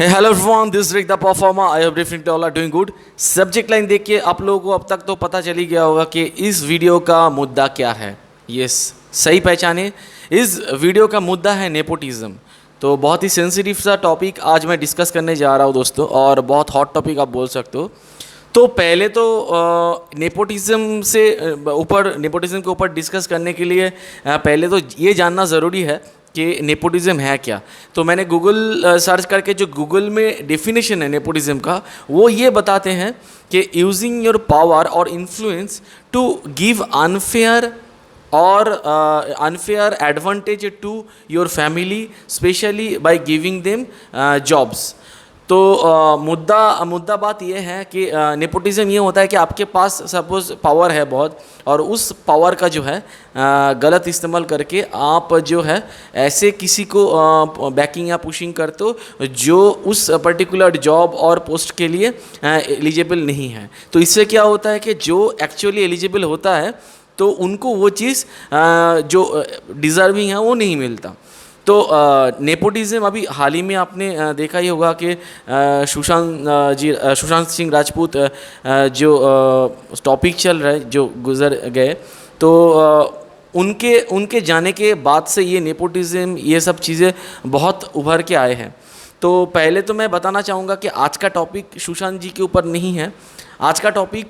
Hey, hello everyone, this is Rick the Performer. I hope definitely all are doing good. Subject line देख के आप लोगों को अब तक तो पता चल ही गया होगा कि इस वीडियो का मुद्दा क्या है. यस, सही पहचाने. इस वीडियो का मुद्दा है नेपोटिज्म. तो बहुत ही सेंसिटिव सा टॉपिक आज मैं डिस्कस करने जा रहा हूँ दोस्तों, और बहुत हॉट टॉपिक आप बोल सकते हो. तो पहले तो नेपोटिज्म के ऊपर डिस्कस करने के लिए पहले तो ये जानना ज़रूरी है कि नेपोटिज्म है क्या. तो मैंने गूगल सर्च करके जो गूगल में डेफिनेशन है नेपोटिज्म का, वो ये बताते हैं कि यूजिंग योर पावर और influence to give unfair advantage to your family, specially by giving them jobs. तो मुद्दा बात ये है कि नेपोटिज्म ये होता है कि आपके पास सपोज पावर है बहुत, और उस पावर का जो है गलत इस्तेमाल करके आप जो है ऐसे किसी को बैकिंग या पुशिंग करते हो जो उस पर्टिकुलर जॉब और पोस्ट के लिए एलिजिबल नहीं है. तो इससे क्या होता है कि जो एक्चुअली एलिजिबल होता है तो उनको वो चीज़ जो डिज़र्विंग है वो नहीं मिलता. तो नेपोटिज्म अभी हाल ही में आपने देखा ही होगा कि सुशांत सिंह राजपूत जो टॉपिक चल रहा है, जो गुजर गए, तो उनके जाने के बाद से ये नेपोटिज्म ये सब चीज़ें बहुत उभर के आए हैं. तो पहले तो मैं बताना चाहूँगा कि आज का टॉपिक सुशांत जी के ऊपर नहीं है. आज का टॉपिक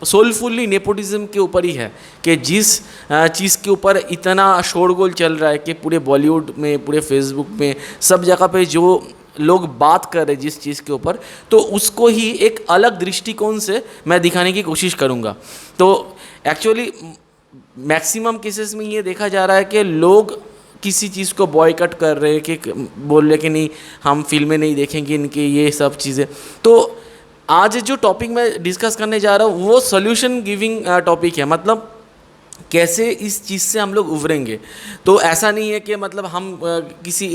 सोलफुली नेपोटिज्म के ऊपर ही है कि जिस चीज़ के ऊपर इतना शोरगोल चल रहा है कि पूरे बॉलीवुड में, पूरे फेसबुक में, सब जगह पे जो लोग बात कर रहे हैं जिस चीज़ के ऊपर, तो उसको ही एक अलग दृष्टिकोण से मैं दिखाने की कोशिश करूँगा. तो एक्चुअली मैक्सिमम केसेस में ये देखा जा रहा है कि लोग किसी चीज़ को बॉयकट कर रहे हैं, कि बोल रहे कि नहीं हम फिल्में नहीं देखेंगे इनकी, ये सब चीज़ें. तो आज जो टॉपिक मैं डिस्कस करने जा रहा हूँ वो सोल्यूशन गिविंग टॉपिक है. मतलब कैसे इस चीज़ से हम लोग उभरेंगे. तो ऐसा नहीं है कि मतलब हम किसी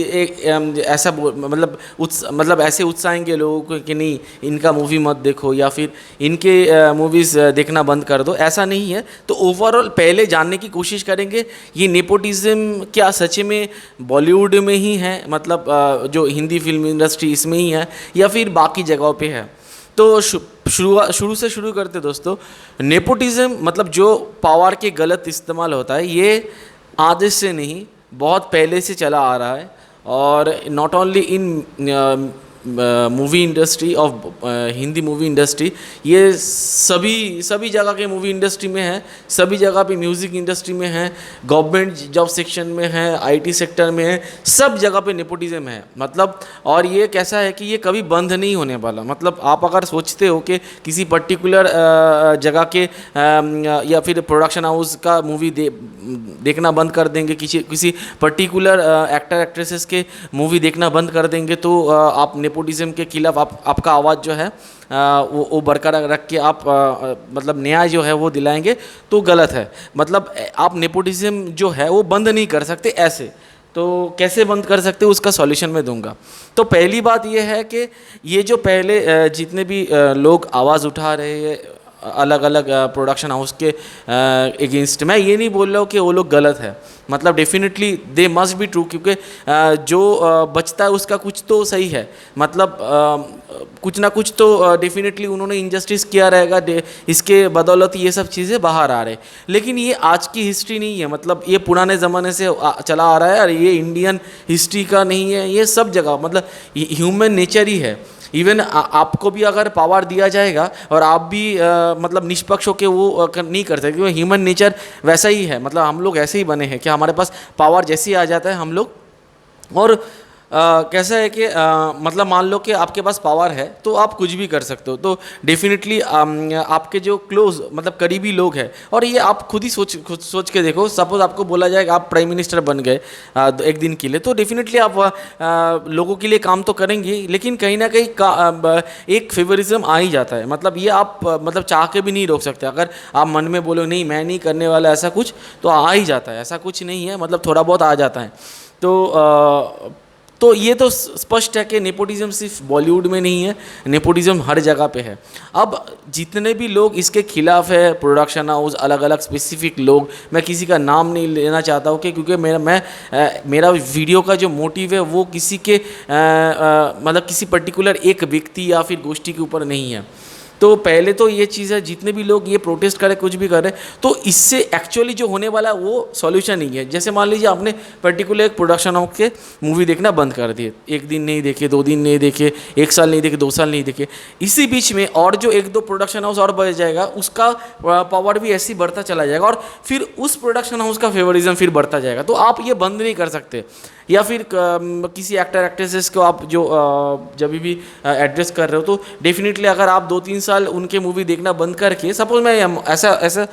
ऐसा मतलब ऐसे उत्साहेंगे लोगों को कि नहीं इनका मूवी मत देखो या फिर इनके मूवीज़ देखना बंद कर दो, ऐसा नहीं है. तो ओवरऑल पहले जानने की कोशिश करेंगे ये नेपोटिज्म क्या सच में बॉलीवुड में ही है, मतलब जो हिंदी फिल्म इंडस्ट्री इसमें ही है, या फिर बाकी जगहों पे है. तो शुरू से शुरू करते दोस्तों. नेपोटिज्म मतलब जो पावर के गलत इस्तेमाल होता है, ये आज से नहीं बहुत पहले से चला आ रहा है. और not only in movie industry of Hindi movie industry, ये सभी जगह के मूवी इंडस्ट्री में है, सभी जगह पे म्यूज़िक इंडस्ट्री में है, गवर्नमेंट जॉब सेक्शन में है, आईटी सेक्टर में है, सब जगह पे नेपोटिज्म है. मतलब और ये कैसा है कि ये कभी बंद नहीं होने वाला. मतलब आप अगर सोचते हो कि किसी पर्टिकुलर जगह के या फिर प्रोडक्शन हाउस का मूवी देखना बंद कर देंगे, किसी पर्टिकुलर एक्टर एक्ट्रेसेस के मूवी देखना बंद कर देंगे, तो आप नेपोटिज्म के खिलाफ आपका आवाज़ जो है वो बरकरार रख के आप मतलब न्याय जो है वो दिलाएंगे, तो गलत है. मतलब आप नेपोटिज्म जो है वो बंद नहीं कर सकते ऐसे. तो कैसे बंद कर सकते हो उसका सॉल्यूशन मैं दूंगा. तो पहली बात ये है कि ये जो पहले जितने भी लोग आवाज़ उठा रहे हैं अलग अलग प्रोडक्शन हाउस के अगेंस्ट, मैं ये नहीं बोल रहा हूँ कि वो लोग गलत है. मतलब definitely they must be true, क्योंकि जो बचता है उसका कुछ तो सही है. मतलब कुछ ना कुछ तो डेफिनेटली उन्होंने इनजस्टिस किया रहेगा, इसके बदौलत ये सब चीज़ें बाहर आ रहे. लेकिन ये आज की हिस्ट्री नहीं है, मतलब ये पुराने ज़माने से चला आ रहा है, और ये इंडियन हिस्ट्री का नहीं है, ये सब जगह मतलब ह्यूमन नेचर ही है. इवन आपको भी अगर पावर दिया जाएगा और आप भी मतलब निष्पक्ष होकर वो नहीं कर सकते, क्योंकि ह्यूमन नेचर वैसा ही है. मतलब हम लोग ऐसे ही बने हैं कि हमारे पास पावर जैसे ही आ जाता है हम लोग, और कैसा है कि मतलब मान लो कि आपके पास पावर है तो आप कुछ भी कर सकते हो. तो डेफिनेटली आपके जो क्लोज मतलब करीबी लोग हैं, और ये आप खुद सोच के देखो, सपोज आपको बोला जाएगा आप प्राइम मिनिस्टर बन गए एक दिन के लिए, तो डेफिनेटली आप लोगों के लिए काम तो करेंगे, लेकिन कहीं ना कहीं एक फेवरिज्म आ ही जाता है. मतलब ये आप मतलब चाह के भी नहीं रोक सकते. अगर आप मन में बोलो नहीं मैं नहीं करने वाला ऐसा कुछ, तो आ ही जाता है. ऐसा कुछ नहीं है, मतलब थोड़ा बहुत आ जाता है. तो तो ये तो स्पष्ट है कि नेपोटिज्म सिर्फ बॉलीवुड में नहीं है, नेपोटिज्म हर जगह पे है। अब जितने भी लोग इसके खिलाफ है, प्रोडक्शन हाउस, अलग अलग स्पेसिफिक लोग, मैं किसी का नाम नहीं लेना चाहता हूँ कि क्योंकि मेरा वीडियो का जो मोटिव है वो किसी के मतलब किसी पर्टिकुलर एक व्यक्ति या फिर गोष्ठी के ऊपर नहीं है। तो पहले तो ये चीज़ है, जितने भी लोग ये प्रोटेस्ट करें, कुछ भी करें, तो इससे एक्चुअली जो होने वाला है वो सॉल्यूशन नहीं है। जैसे मान लीजिए आपने पर्टिकुलर एक प्रोडक्शन हाउस के मूवी देखना बंद कर दिए, एक दिन नहीं देखे, 2 दिन नहीं देखे, 1 साल नहीं देखे, 2 साल नहीं देखे, इसी बीच में और जो 1-2 प्रोडक्शन हाउस और बढ़ जाएगा, उसका पावर भी ऐसे ही बढ़ता चला जाएगा और फिर उस प्रोडक्शन हाउस का फेवरिज्म फिर बढ़ता जाएगा। तो आप ये बंद नहीं कर सकते। या फिर किसी एक्टर एक्ट्रेसेस को आप जो जब भी एड्रेस कर रहे हो, तो डेफिनेटली अगर आप 2-3 साल उनके मूवी देखना बंद करके, सपोज मैं ऐसा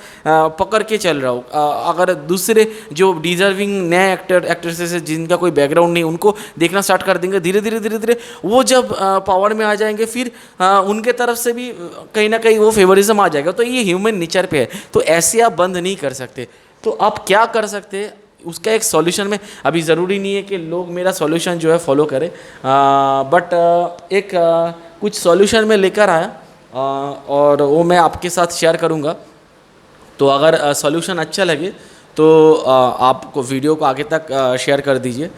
पकड़ के चल रहा हूँ, अगर दूसरे जो डिजर्विंग नए एक्टर एक्ट्रेसेस है जिनका कोई बैकग्राउंड नहीं, उनको देखना स्टार्ट कर देंगे, धीरे धीरे वो जब पावर में आ जाएंगे, फिर उनके तरफ से भी कहीं ना कहीं वो फेवरिज्म आ जाएगा। तो ये ह्यूमन नेचर पे है, तो ऐसे आप बंद नहीं कर सकते। तो आप क्या कर सकते हैं, उसका एक सॉल्यूशन में, अभी ज़रूरी नहीं है कि लोग मेरा सॉल्यूशन जो है फॉलो करें, बट एक कुछ सॉल्यूशन मैं लेकर आया और वो मैं आपके साथ शेयर करूँगा। तो अगर सॉल्यूशन अच्छा लगे तो आपको वीडियो को आगे तक शेयर कर दीजिए।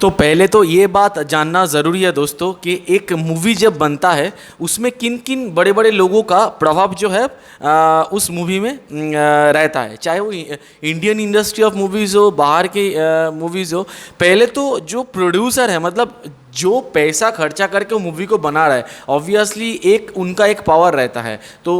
तो पहले तो ये बात जानना ज़रूरी है दोस्तों कि एक मूवी जब बनता है उसमें किन किन बड़े बड़े लोगों का प्रभाव जो है उस मूवी में रहता है, चाहे वो इंडियन इंडस्ट्री ऑफ मूवीज़ हो, बाहर की मूवीज़ हो। पहले तो जो प्रोड्यूसर है, मतलब जो पैसा खर्चा करके वो मूवी को बना रहा है, ऑब्वियसली उनका एक पावर रहता है। तो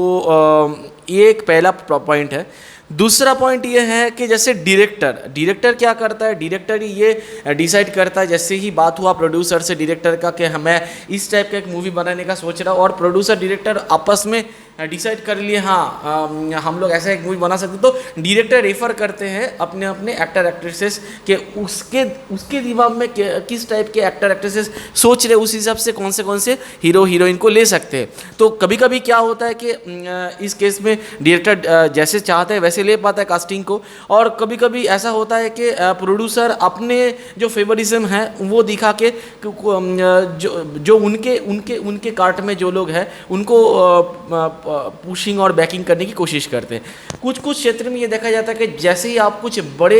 ये एक पहला पॉइंट है। दूसरा पॉइंट ये है कि जैसे डायरेक्टर क्या करता है, डायरेक्टर ही ये डिसाइड करता है। जैसे ही बात हुआ प्रोड्यूसर से डायरेक्टर का कि मैं इस टाइप का एक मूवी बनाने का सोच रहा हूँ, और प्रोड्यूसर डायरेक्टर आपस में डिसाइड कर लिए हाँ हम लोग ऐसा एक मूवी बना सकते, तो डायरेक्टर रेफर करते हैं अपने अपने एक्टर एक्ट्रेसेस के उसके दिमाग में किस टाइप के एक्टर एक्ट्रेसेस सोच रहे, उस हिसाब से कौन से हीरो हीरोइन को ले सकते हैं। तो कभी कभी क्या होता है कि इस केस में डायरेक्टर जैसे चाहता है वैसे ले पाता है कास्टिंग को, और कभी कभी ऐसा होता है कि प्रोड्यूसर अपने जो फेवरिज्म है वो दिखा के जो उनके कार्ट में जो लोग हैं उनको पुशिंग और बैकिंग करने की कोशिश करते हैं। कुछ क्षेत्र में ये देखा जाता है कि जैसे ही आप कुछ बड़े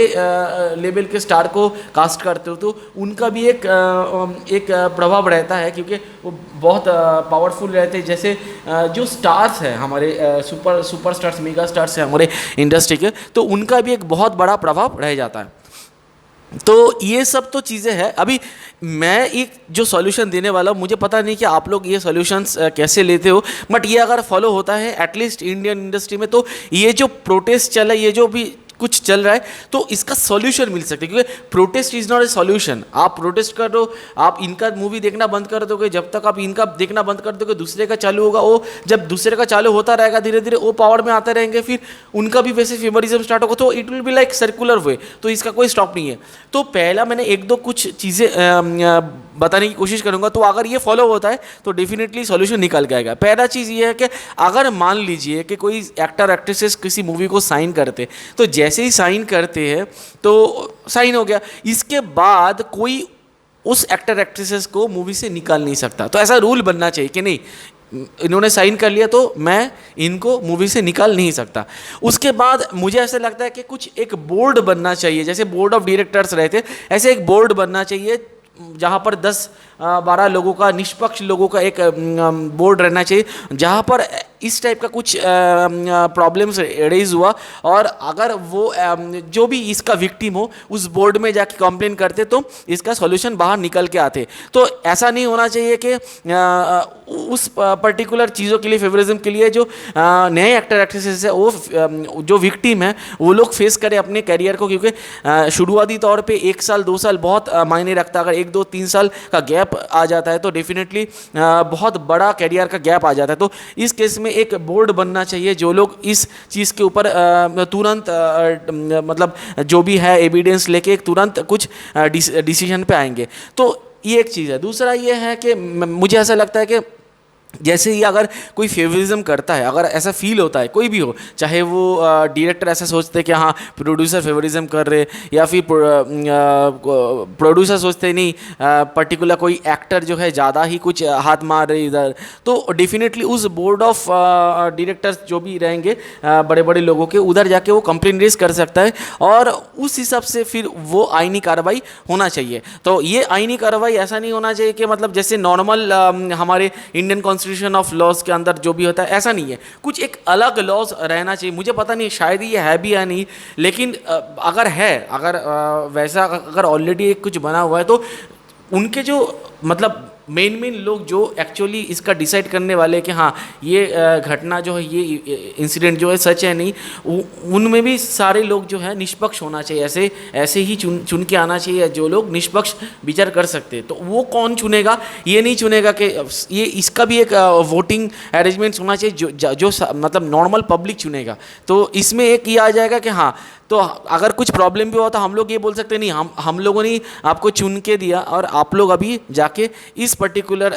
लेवल के स्टार को कास्ट करते हो तो उनका भी एक प्रभाव रहता है, क्योंकि वो बहुत पावरफुल रहते हैं। जैसे जो स्टार्स हैं हमारे सुपर स्टार्स, मेगा स्टार्स हैं हमारे इंडस्ट्री के, तो उनका भी एक बहुत बड़ा प्रभाव रह जाता है। तो ये सब तो चीज़ें हैं। अभी मैं एक जो सॉल्यूशन देने वाला हूँ, मुझे पता नहीं कि आप लोग ये सॉल्यूशंस कैसे लेते हो, बट ये अगर फॉलो होता है एटलीस्ट इंडियन इंडस्ट्री में, तो ये जो प्रोटेस्ट चला, ये जो भी कुछ चल रहा है, तो इसका सॉल्यूशन मिल सकता है। क्योंकि protest is not a solution. आप प्रोटेस्ट कर दो, आप इनका मूवी देखना बंद कर दोगे, जब तक आप इनका देखना बंद कर दोगे दूसरे का चालू होगा। वो जब दूसरे का चालू होता रहेगा धीरे धीरे वो पावर में आते रहेंगे, फिर उनका भी वैसे फेवरिज्म स्टार्ट होगा, तो it will be like circular way. तो इसका कोई स्टॉप नहीं है। तो पहला मैंने 1-2 कुछ चीज़ें बताने की कोशिश करूंगा, तो अगर ये फॉलो होता है तो डेफिनेटली सॉल्यूशन निकल के आएगा। पहला चीज़ ये है कि अगर मान लीजिए कि कोई एक्टर एक्ट्रेसेस किसी मूवी को साइन करते, तो जैसे ही साइन करते हैं तो साइन हो गया, इसके बाद कोई उस एक्टर एक्ट्रेसेस को मूवी से निकाल नहीं सकता। तो ऐसा रूल बनना चाहिए कि नहीं, इन्होंने साइन कर लिया तो मैं इनको मूवी से निकाल नहीं सकता। उसके बाद मुझे ऐसा लगता है कि कुछ एक बोर्ड बनना चाहिए, जैसे बोर्ड ऑफ डायरेक्टर्स रहते, ऐसे एक बोर्ड बनना चाहिए जहाँ पर 10-12 लोगों का, निष्पक्ष लोगों का एक बोर्ड रहना चाहिए, जहाँ पर इस टाइप का कुछ प्रॉब्लम्स रेज हुआ और अगर वो जो भी इसका विक्टिम हो उस बोर्ड में जाके कंप्लेन करते तो इसका सॉल्यूशन बाहर निकल के आते। तो ऐसा नहीं होना चाहिए कि उस पर्टिकुलर चीज़ों के लिए, फेवरिज्म के लिए जो नए एक्टर एक्ट्रेसेस है वो जो विक्टिम है वो लोग फेस करें अपने करियर को, क्योंकि शुरुआती तौर पे 1 साल 2 साल बहुत मायने रखता है। अगर 1-2-3 साल का गैप आ जाता है तो डेफिनेटली बहुत बड़ा करियर का गैप आ जाता है। तो इस केस में एक बोर्ड बनना चाहिए जो लोग इस चीज़ के ऊपर तुरंत मतलब जो भी है एविडेंस लेके तुरंत कुछ डिसीजन पे आएंगे। तो ये एक चीज़ है। दूसरा ये है कि मुझे ऐसा लगता है कि जैसे ही अगर कोई फेवरिज्म करता है, अगर ऐसा फील होता है, कोई भी हो, चाहे वो डायरेक्टर ऐसा सोचते हैं कि हाँ प्रोड्यूसर फेवरिज्म कर रहे, या फिर प्रोड्यूसर सोचते नहीं पर्टिकुलर कोई एक्टर जो है ज़्यादा ही कुछ हाथ मार रहे इधर, तो डेफिनेटली उस बोर्ड ऑफ डायरेक्टर्स जो भी रहेंगे बड़े बड़े लोगों के, उधर जाके वो कंप्लेन रेज कर सकता है, और उस हिसाब से फिर वो आईनी कार्रवाई होना चाहिए। तो ये आईनी कार्रवाई ऐसा नहीं होना चाहिए कि मतलब जैसे नॉर्मल हमारे इंडियन कॉन्स्टिट्यूशन ऑफ लॉज के अंदर जो भी होता है ऐसा नहीं है, कुछ एक अलग लॉज रहना चाहिए। मुझे पता नहीं शायद ये है भी या नहीं, लेकिन अगर है, अगर वैसा अगर ऑलरेडी कुछ बना हुआ है, तो उनके जो मतलब मेन लोग जो एक्चुअली इसका डिसाइड करने वाले हैं कि हाँ ये घटना जो है, ये इंसिडेंट जो है सच है नहीं, उनमें भी सारे लोग जो है निष्पक्ष होना चाहिए। ऐसे ऐसे ही चुन के आना चाहिए जो लोग निष्पक्ष विचार कर सकते हैं। तो वो कौन चुनेगा, ये नहीं चुनेगा कि ये, इसका भी एक वोटिंग अरेंजमेंट्स होना चाहिए जो मतलब नॉर्मल पब्लिक चुनेगा। तो इसमें एक ये आ जाएगा कि हाँ, तो अगर कुछ प्रॉब्लम भी हुआ तो हम लोग ये बोल सकते हैं नहीं, हम लोगों ने आपको चुन के दिया और आप लोग अभी जाके इस पर्टिकुलर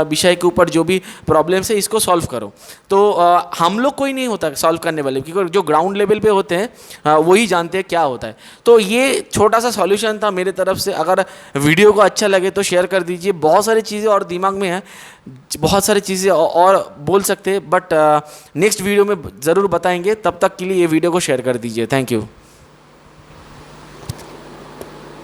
विषय के ऊपर जो भी प्रॉब्लम्स है इसको सॉल्व करो। तो हम लोग कोई नहीं होता सॉल्व करने वाले, क्योंकि जो ग्राउंड लेवल पे होते हैं वही जानते हैं क्या होता है। तो ये छोटा सा सॉल्यूशन था मेरे तरफ से। अगर वीडियो को अच्छा लगे तो शेयर कर दीजिए। बहुत सारी चीज़ें और दिमाग में हैं, बहुत सारी चीज़ें और बोल सकते हैं, बट नेक्स्ट वीडियो में ज़रूर बताएंगे। तब तक के लिए ये वीडियो को शेयर कर दीजिए। Thank you.